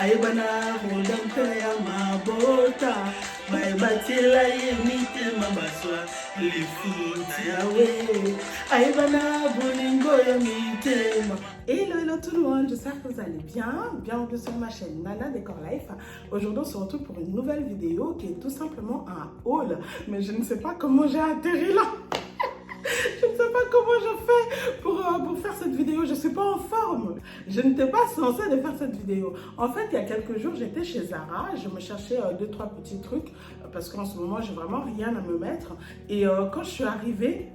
Aibana Rodampe Mabota, by Batila Yemite Mabaswa, Lifuti Awe, Aibana Bolingo Yamite. Hello tout le monde, j'espère que vous allez bien. Bienvenue sur ma chaîne Nana Décor Life. Aujourd'hui on se retrouve pour une nouvelle vidéo qui est tout simplement un haul. Mais je ne sais pas comment j'ai atterri là. Je ne sais pas comment je fais pour faire cette vidéo, je ne suis pas en forme. Je n'étais pas censée de faire cette vidéo. En fait, il y a quelques jours, j'étais chez Zara, je me cherchais 2-3 petits trucs parce qu'en ce moment, j'ai vraiment rien à me mettre. Et quand je suis arrivée,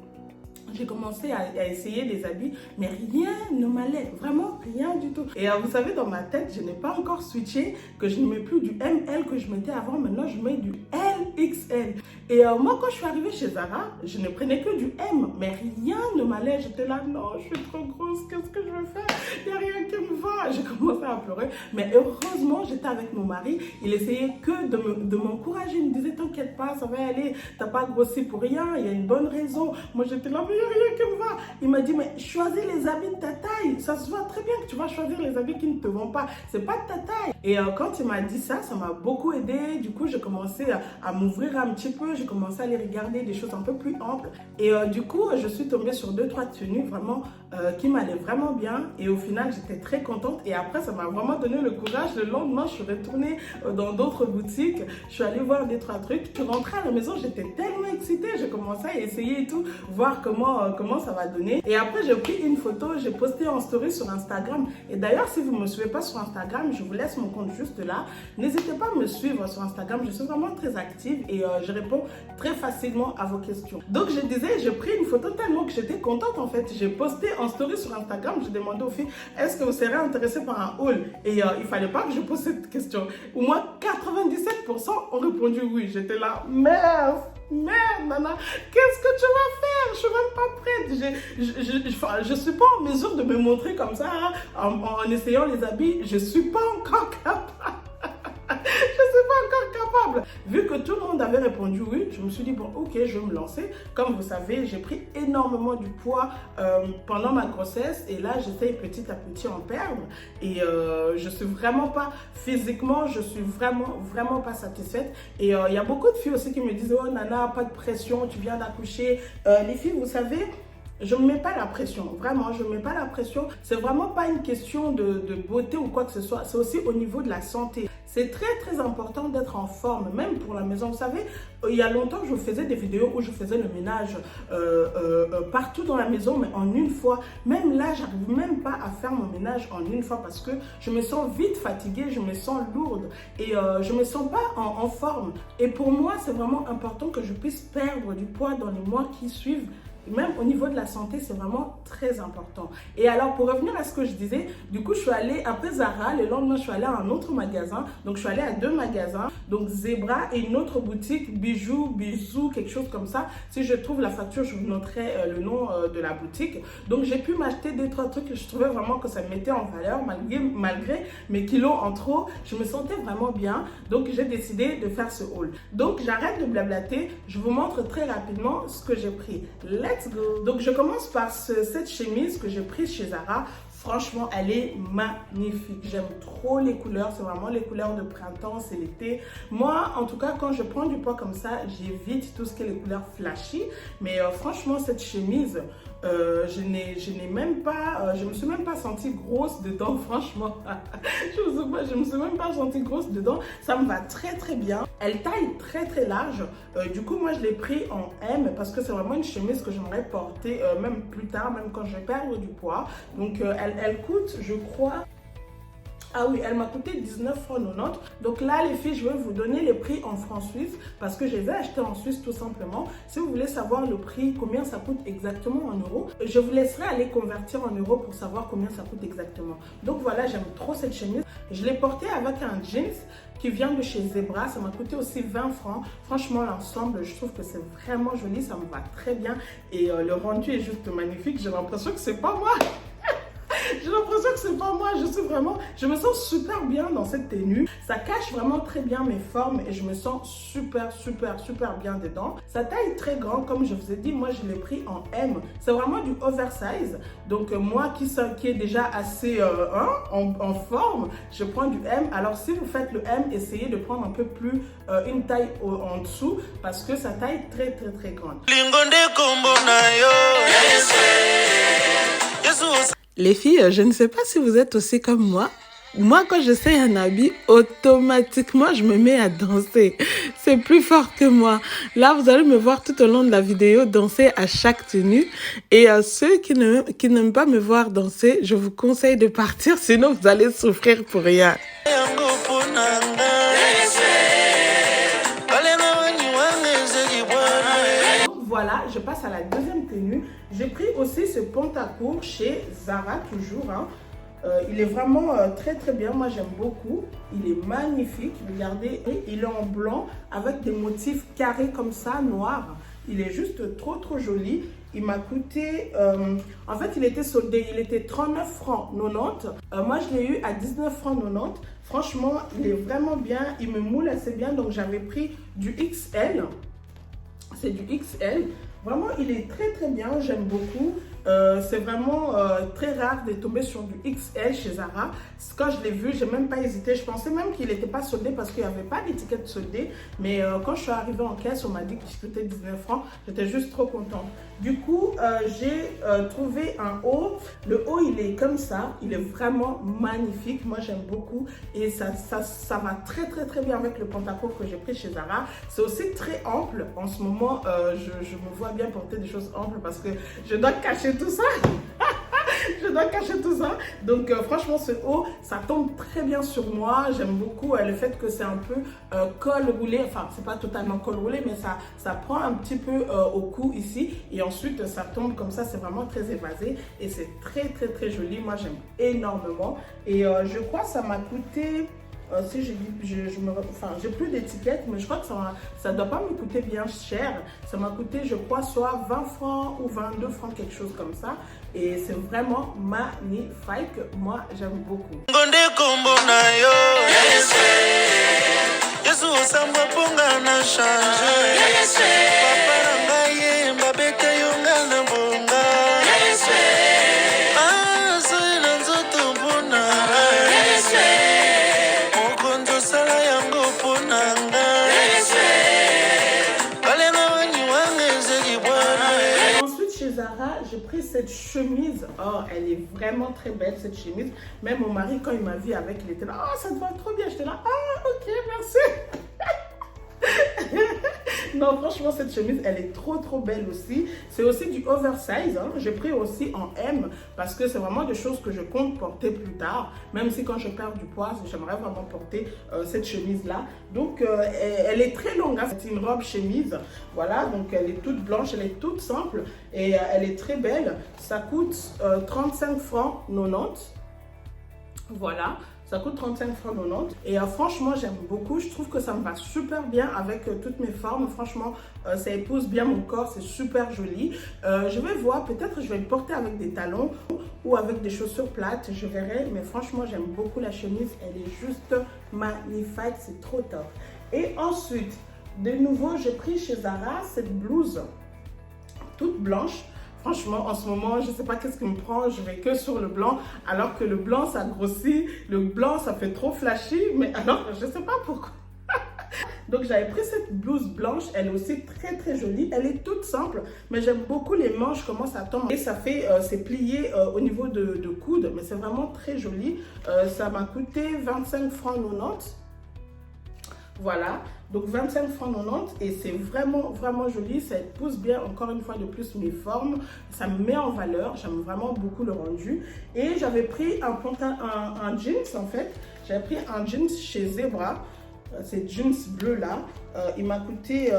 j'ai commencé à essayer des habits, mais rien ne m'allait, vraiment rien du tout. Et vous savez, dans ma tête, je n'ai pas encore switché, que je ne mets plus du ML que je mettais avant, maintenant je mets du LXL. Et moi, quand je suis arrivée chez Zara, je ne prenais que du M, mais rien ne m'allait. J'étais là, non, je suis trop grosse, qu'est-ce que je vais faire? Il n'y a rien qui me va. J'ai commencé à pleurer, mais heureusement, j'étais avec mon mari. Il essayait que de m'encourager. Il me disait, t'inquiète pas, ça va aller, t'as pas grossi pour rien, il y a une bonne raison. Moi, j'étais là, mais rien qui me va. Il m'a dit, mais choisis les habits de ta taille. Ça se voit très bien que tu vas choisir les habits qui ne te vont pas. C'est pas de ta taille. Et quand il m'a dit ça, ça m'a beaucoup aidé. Du coup, j'ai commencé à m'ouvrir un petit peu. J'ai commencé à aller regarder des choses un peu plus amples. Et du coup, je suis tombée sur 2-3 tenues vraiment qui m'allaient vraiment bien. Et au final, j'étais très contente. Et après, ça m'a vraiment donné le courage. Le lendemain, je suis retournée dans d'autres boutiques. Je suis allée voir 2-3 trucs. Je suis rentrée à la maison, j'étais tellement excitée. J'ai commencé à essayer et tout, voir comment ça va donner. Et après, j'ai pris une photo, j'ai posté en story sur Instagram. Et d'ailleurs, si vous ne me suivez pas sur Instagram, je vous laisse mon compte juste là. N'hésitez pas à me suivre sur Instagram. Je suis vraiment très active et je réponds très facilement à vos questions. Donc, je disais, j'ai pris une photo tellement que j'étais contente en fait. J'ai posté en story sur Instagram. J'ai demandé aux filles, est-ce que vous serez intéressées par un haul? Et il fallait pas que je pose cette question. Au moins, 97% ont répondu oui. J'étais là, merde, Nana, qu'est-ce que tu vas faire? Je suis même pas prête. Je suis pas en mesure de me montrer comme ça en essayant les habits. Je suis pas encore capable. Je suis pas encore capable. Vu que tout le monde avait répondu oui, je me suis dit bon ok, je vais me lancer. Comme vous savez, j'ai pris énormément du poids pendant ma grossesse et là j'essaye petit à petit en perdre et je suis vraiment pas physiquement, je suis vraiment pas satisfaite. Et il y a beaucoup de filles aussi qui me disent oh Nana, pas de pression, tu viens d'accoucher. Les filles, vous savez, je ne mets pas la pression, vraiment, je ne mets pas la pression. C'est vraiment pas une question de beauté ou quoi que ce soit, c'est aussi au niveau de la santé. C'est très important d'être en forme, même pour la maison. Vous savez, il y a longtemps, je faisais des vidéos où je faisais le ménage partout dans la maison, mais en une fois. Même là, j'arrive même pas à faire mon ménage en une fois parce que je me sens vite fatiguée, je me sens lourde et je me sens pas en forme. Et pour moi, c'est vraiment important que je puisse perdre du poids dans les mois qui suivent. Même au niveau de la santé, c'est vraiment très important. Et alors, pour revenir à ce que je disais, du coup, je suis allée après Zara, le lendemain, je suis allée à un autre magasin. Donc, je suis allée à 2 magasins. Donc, Zebra et une autre boutique, Bisous, quelque chose comme ça. Si je trouve la facture, je vous noterai le nom de la boutique. Donc, j'ai pu m'acheter 2-3 trucs que je trouvais vraiment que ça me mettait en valeur, malgré mes kilos en trop. Je me sentais vraiment bien. Donc, j'ai décidé de faire ce haul. Donc, j'arrête de blablater. Je vous montre très rapidement ce que j'ai pris. Let's go! Donc, je commence par cette chemise que j'ai prise chez Zara. Franchement, elle est magnifique. J'aime trop les couleurs. C'est vraiment les couleurs de printemps, c'est l'été. Moi, en tout cas, quand je prends du poids comme ça, j'évite tout ce qui est les couleurs flashy. Mais franchement, cette chemise, je me suis même pas sentie grosse dedans, franchement. Je me suis même pas sentie grosse dedans. Ça me va très bien. Elle taille très large. Du coup, moi, je l'ai pris en M parce que c'est vraiment une chemise que j'aimerais porter même plus tard, même quand je vais perdre du poids. Donc, elle coûte, je crois... Ah oui, elle m'a coûté 19,90 €. Donc là, les filles, je vais vous donner les prix en francs suisses parce que je les ai achetés en Suisse tout simplement. Si vous voulez savoir le prix, combien ça coûte exactement en euros, je vous laisserai aller convertir en euros pour savoir combien ça coûte exactement. Donc voilà, j'aime trop cette chemise. Je l'ai portée avec un jeans qui vient de chez Zebra. Ça m'a coûté aussi 20 francs. Franchement, l'ensemble, je trouve que c'est vraiment joli. Ça me va très bien et le rendu est juste magnifique. J'ai l'impression que c'est pas moi. J'ai l'impression que c'est pas moi, je me sens super bien dans cette tenue. Ça cache vraiment très bien mes formes et je me sens super bien dedans. Sa taille est très grande, comme je vous ai dit, moi je l'ai pris en M. C'est vraiment du oversize. Donc moi qui est déjà assez en forme, je prends du M. Alors si vous faites le M, essayez de prendre un peu plus une taille en dessous parce que sa taille est très grande. Les filles, je ne sais pas si vous êtes aussi comme moi. Moi, quand j'essaie un habit, automatiquement, je me mets à danser. C'est plus fort que moi. Là, vous allez me voir tout au long de la vidéo danser à chaque tenue. Et ceux qui n'aiment pas me voir danser, je vous conseille de partir, sinon vous allez souffrir pour rien. Voilà, je passe à la deuxième tenue. J'ai pris aussi ce pantacourt chez Zara, toujours. Il est vraiment très bien, moi j'aime beaucoup. Il est magnifique, regardez, il est en blanc avec des motifs carrés comme ça, noirs. Il est juste trop joli. Il m'a coûté, en fait il était soldé, il était 39 francs 90. Moi je l'ai eu à 19 francs 90. Franchement, il est vraiment bien, il me moule assez bien, donc j'avais pris du XL. C'est du XL. Vraiment, il est très bien, j'aime beaucoup. C'est vraiment très rare de tomber sur du XL chez Zara. Quand je l'ai vu, j'ai même pas hésité. Je pensais même qu'il n'était pas soldé parce qu'il n'y avait pas d'étiquette soldée. Mais quand je suis arrivée en caisse, on m'a dit qu'il coûtait 19 francs. J'étais juste trop contente. Du coup, j'ai trouvé un haut. Le haut, il est comme ça. Il est vraiment magnifique. Moi, j'aime beaucoup. Et ça va très bien avec le pantacourt que j'ai pris chez Zara. C'est aussi très ample. En ce moment, je me vois bien porter des choses amples parce que je dois cacher tout ça. Je dois cacher tout ça. Donc franchement, ce haut, ça tombe très bien sur moi. J'aime beaucoup le fait que c'est un peu col roulé. Enfin, c'est pas totalement col roulé, mais ça prend un petit peu au cou ici. Et ensuite, ça tombe comme ça. C'est vraiment très évasé. Et c'est très joli. Moi, j'aime énormément. Et je crois que ça m'a coûté... si j'ai plus d'étiquette, mais je crois que ça ne doit pas me coûter bien cher. Ça m'a coûté, je crois, soit 20 francs ou 22 francs, quelque chose comme ça. Et c'est vraiment magnifique. Moi, j'aime beaucoup. J'ai pris cette chemise. Oh, elle est vraiment très belle cette chemise. Même mon mari, quand il m'a vu avec, il était là, oh, ça te va trop bien. J'étais là, ah, ok, merci. Non, franchement, cette chemise, elle est trop belle aussi. C'est aussi du oversize. J'ai pris aussi en M parce que c'est vraiment des choses que je compte porter plus tard. Même si quand je perds du poids, j'aimerais vraiment porter cette chemise-là. Donc, elle est très longue. C'est une robe chemise. Voilà, donc elle est toute blanche, elle est toute simple et elle est très belle. Ça coûte 35 francs 90. Voilà. Ça coûte 35 francs 90 et franchement j'aime beaucoup, je trouve que ça me va super bien avec toutes mes formes, franchement ça épouse bien mon corps, c'est super joli. Je vais voir, peut-être je vais le porter avec des talons ou avec des chaussures plates, je verrai, mais franchement j'aime beaucoup la chemise, elle est juste magnifique, c'est trop top. Et ensuite, de nouveau j'ai pris chez Zara cette blouse toute blanche. Franchement, en ce moment, je ne sais pas qu'est-ce qui me prend, je vais que sur le blanc, alors que le blanc, ça grossit, le blanc, ça fait trop flashy, mais alors, je ne sais pas pourquoi. Donc, j'avais pris cette blouse blanche, elle est aussi très jolie, elle est toute simple, mais j'aime beaucoup les manches, comment ça tombe. Et ça fait, c'est plié au niveau de coude, mais c'est vraiment très joli. Ça m'a coûté 25 francs 90. Voilà, donc 25 francs 90 et c'est vraiment joli, ça épouse bien encore une fois de plus mes formes, ça me met en valeur, j'aime vraiment beaucoup le rendu. Et j'avais pris un jeans en fait, j'avais pris un jeans chez Zebra, ces jeans bleus là, il m'a coûté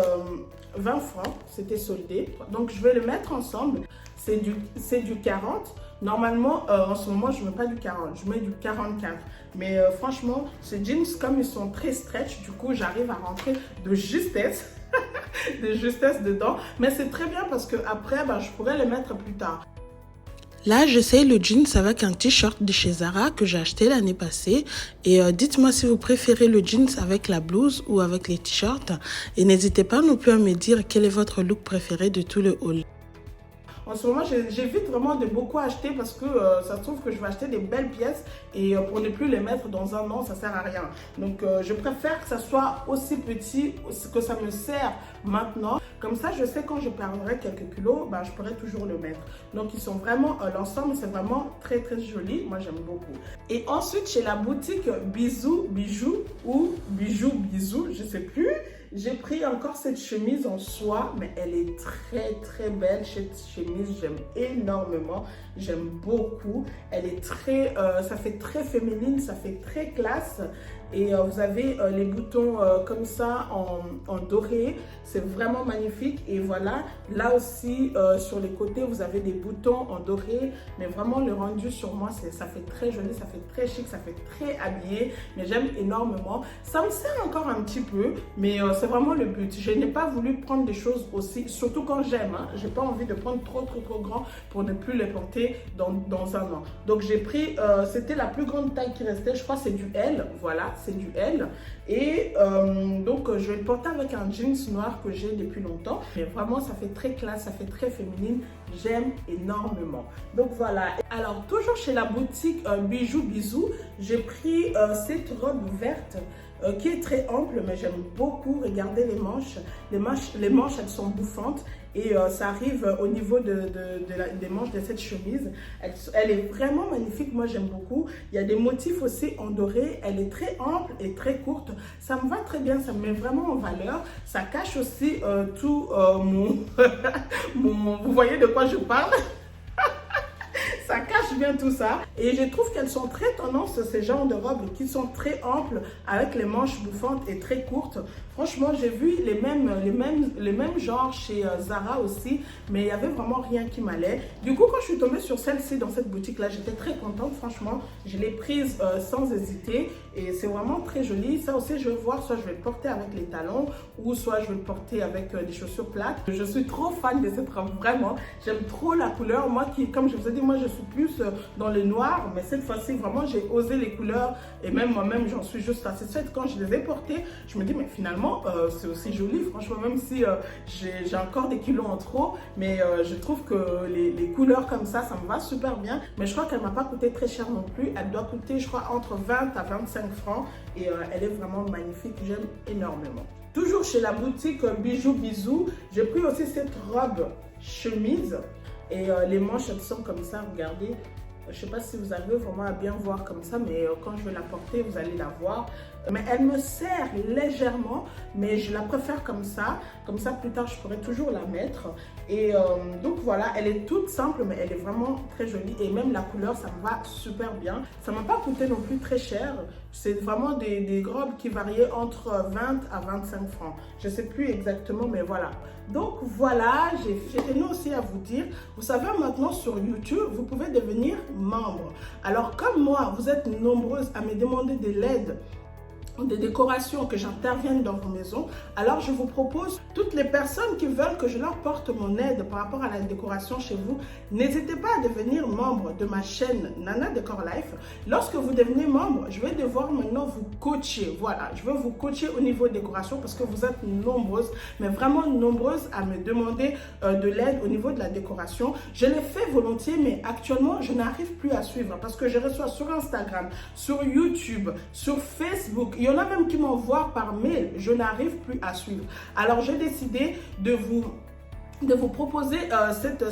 20 francs, c'était soldé, donc je vais le mettre ensemble, c'est du 40. Normalement, en ce moment, je ne mets pas du 40, je mets du 44. Mais franchement, ces jeans, comme ils sont très stretch, du coup, j'arrive à rentrer de justesse, de justesse dedans. Mais c'est très bien parce qu'après, je pourrais les mettre plus tard. Là, j'essaye le jeans avec un t-shirt de chez Zara que j'ai acheté l'année passée. Et dites-moi si vous préférez le jeans avec la blouse ou avec les t-shirts. Et n'hésitez pas non plus à me dire quel est votre look préféré de tout le haul. En ce moment, j'évite vraiment de beaucoup acheter parce que ça se trouve que je vais acheter des belles pièces et pour ne plus les mettre dans un an, ça ne sert à rien. Donc, je préfère que ça soit aussi petit que ça me sert maintenant. Comme ça, je sais quand je perdrai quelques kilos, je pourrai toujours le mettre. Donc, ils sont vraiment, l'ensemble, c'est vraiment très, très joli. Moi, j'aime beaucoup. Et ensuite, chez la boutique Bisous Bijoux ou Bijoux Bisous, je ne sais plus. J'ai pris encore cette chemise en soie, mais elle est très très belle. Cette chemise, j'aime énormément, j'aime beaucoup. Elle est très, ça fait très féminine, ça fait très classe. Et vous avez les boutons comme ça en doré, c'est vraiment magnifique. Et voilà, là aussi sur les côtés, vous avez des boutons en doré. Mais vraiment le rendu sur moi, ça fait très joli, ça fait très chic, ça fait très habillé. Mais j'aime énormément. Ça me sert encore un petit peu, mais c'est vraiment le but. Je n'ai pas voulu prendre des choses aussi, surtout quand j'aime. Hein, j'ai pas envie de prendre trop grand pour ne plus les porter dans un an. Donc j'ai pris, c'était la plus grande taille qui restait, je crois c'est du L, voilà. C'est du L et donc je vais le porter avec un jeans noir que j'ai depuis longtemps, mais vraiment ça fait très classe, ça fait très féminine, j'aime énormément. Donc voilà, alors toujours chez la boutique Bijoux Bisous, j'ai pris cette robe verte qui est très ample, mais j'aime beaucoup. Regardez les manches. Les manches, elles sont bouffantes et ça arrive au niveau des manches de cette chemise. Elle est vraiment magnifique, moi j'aime beaucoup. Il y a des motifs aussi en doré. Elle est très ample et très courte. Ça me va très bien, ça me met vraiment en valeur. Ça cache aussi tout vous voyez de quoi je parle? Ça cache bien tout ça et je trouve qu'elles sont très tendance, ces genres de robes qui sont très amples avec les manches bouffantes et très courtes. Franchement, j'ai vu les mêmes genres chez Zara aussi, mais il n'y avait vraiment rien qui m'allait. Du coup, quand je suis tombée sur celle-ci dans cette boutique-là, j'étais très contente. Franchement, je l'ai prise sans hésiter et c'est vraiment très joli. Ça aussi, je vais voir, soit je vais le porter avec les talons ou soit je vais le porter avec des chaussures plates. Je suis trop fan de cette robe, vraiment. J'aime trop la couleur. Moi, comme je vous ai dit, moi, je suis plus dans le noir, mais cette fois-ci, vraiment, j'ai osé les couleurs et même moi-même, j'en suis juste satisfaite. Quand je les ai portées, je me dis, mais finalement, c'est aussi joli, franchement, même si j'ai encore des kilos en trop, mais je trouve que les couleurs comme ça me va super bien. Mais je crois qu'elle ne m'a pas coûté très cher non plus. Elle doit coûter, je crois, entre 20 à 25 francs et elle est vraiment magnifique, j'aime énormément. Toujours chez la boutique Bijoux Bisous, j'ai pris aussi cette robe chemise et les manches, elles sont comme ça, regardez. Je ne sais pas si vous arrivez vraiment à bien voir comme ça, mais quand je vais la porter, vous allez la voir. Mais elle me sert légèrement, mais je la préfère comme ça. Comme ça, plus tard, je pourrai toujours la mettre. Et donc voilà, elle est toute simple, mais elle est vraiment très jolie. Et même la couleur, ça me va super bien. Ça ne m'a pas coûté non plus très cher. C'est vraiment des robes qui variaient entre 20 à 25 francs. Je ne sais plus exactement, mais voilà. Donc voilà, j'ai tenu aussi à vous dire, vous savez maintenant sur YouTube, vous pouvez devenir membre. Alors comme moi, vous êtes nombreuses à me demander de l'aide, des décorations, que j'intervienne dans vos maisons, alors je vous propose, toutes les personnes qui veulent que je leur porte mon aide par rapport à la décoration chez vous, n'hésitez pas à devenir membre de ma chaîne Nana Décor Life. Lorsque vous devenez membre, je vais devoir maintenant vous coacher. Voilà, je vais vous coacher au niveau décoration parce que vous êtes nombreuses, mais vraiment nombreuses à me demander de l'aide au niveau de la décoration. Je l'ai fait volontiers, mais actuellement, je n'arrive plus à suivre parce que je reçois sur Instagram, sur YouTube, sur Facebook. Il y en a même qui m'envoient par mail. Je n'arrive plus à suivre. Alors, j'ai décidé de vous proposer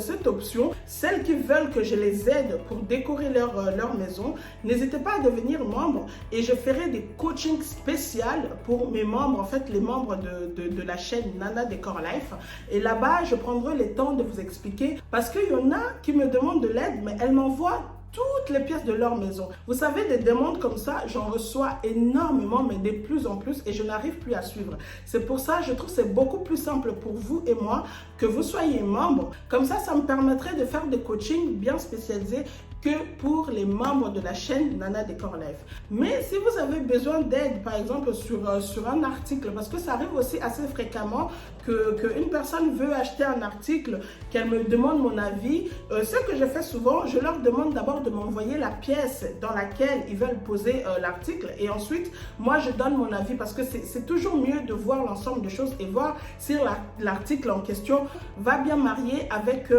cette option. Celles qui veulent que je les aide pour décorer leur maison, n'hésitez pas à devenir membre et je ferai des coachings spéciaux pour mes membres, en fait les membres de la chaîne Nana Décor Life. Et là-bas, je prendrai le temps de vous expliquer parce qu'il y en a qui me demandent de l'aide, mais elles m'envoient toutes les pièces de leur maison. Vous savez, des demandes comme ça, j'en reçois énormément, mais de plus en plus, et je n'arrive plus à suivre. C'est pour ça, je trouve que c'est beaucoup plus simple pour vous et moi que vous soyez membre. Comme ça me permettrait de faire des coachings bien spécialisés que pour les membres de la chaîne Nana Décor Life. Mais si vous avez besoin d'aide, par exemple sur un article, parce que ça arrive aussi assez fréquemment qu'une personne veut acheter un article, qu'elle me demande mon avis, ce que je fais souvent, je leur demande d'abord de m'envoyer la pièce dans laquelle ils veulent poser l'article, et ensuite moi je donne mon avis, parce que c'est toujours mieux de voir l'ensemble des choses et voir si l'article en question va bien marier avec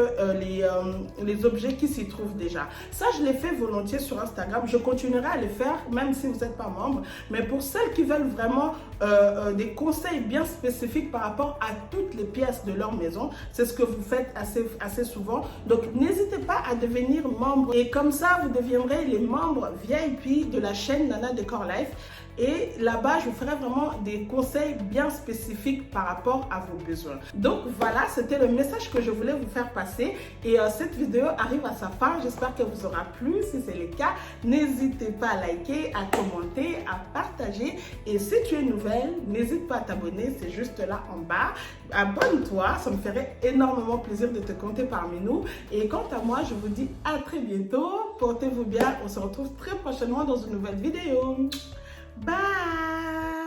les objets qui s'y trouvent déjà. Ça, je l'ai fait volontiers sur Instagram. Je continuerai à le faire, même si vous n'êtes pas membre. Mais pour celles qui veulent vraiment des conseils bien spécifiques par rapport à toutes les pièces de leur maison, c'est ce que vous faites assez souvent. Donc, n'hésitez pas à devenir membre. Et comme ça, vous deviendrez les membres VIP de la chaîne Nana Décor Life. Et là-bas, je vous ferai vraiment des conseils bien spécifiques par rapport à vos besoins. Donc voilà, c'était le message que je voulais vous faire passer. Et cette vidéo arrive à sa fin. J'espère qu'elle vous aura plu. Si c'est le cas, n'hésitez pas à liker, à commenter, à partager. Et si tu es nouvelle, n'hésite pas à t'abonner. C'est juste là en bas. Abonne-toi, ça me ferait énormément plaisir de te compter parmi nous. Et quant à moi, je vous dis à très bientôt. Portez-vous bien. On se retrouve très prochainement dans une nouvelle vidéo.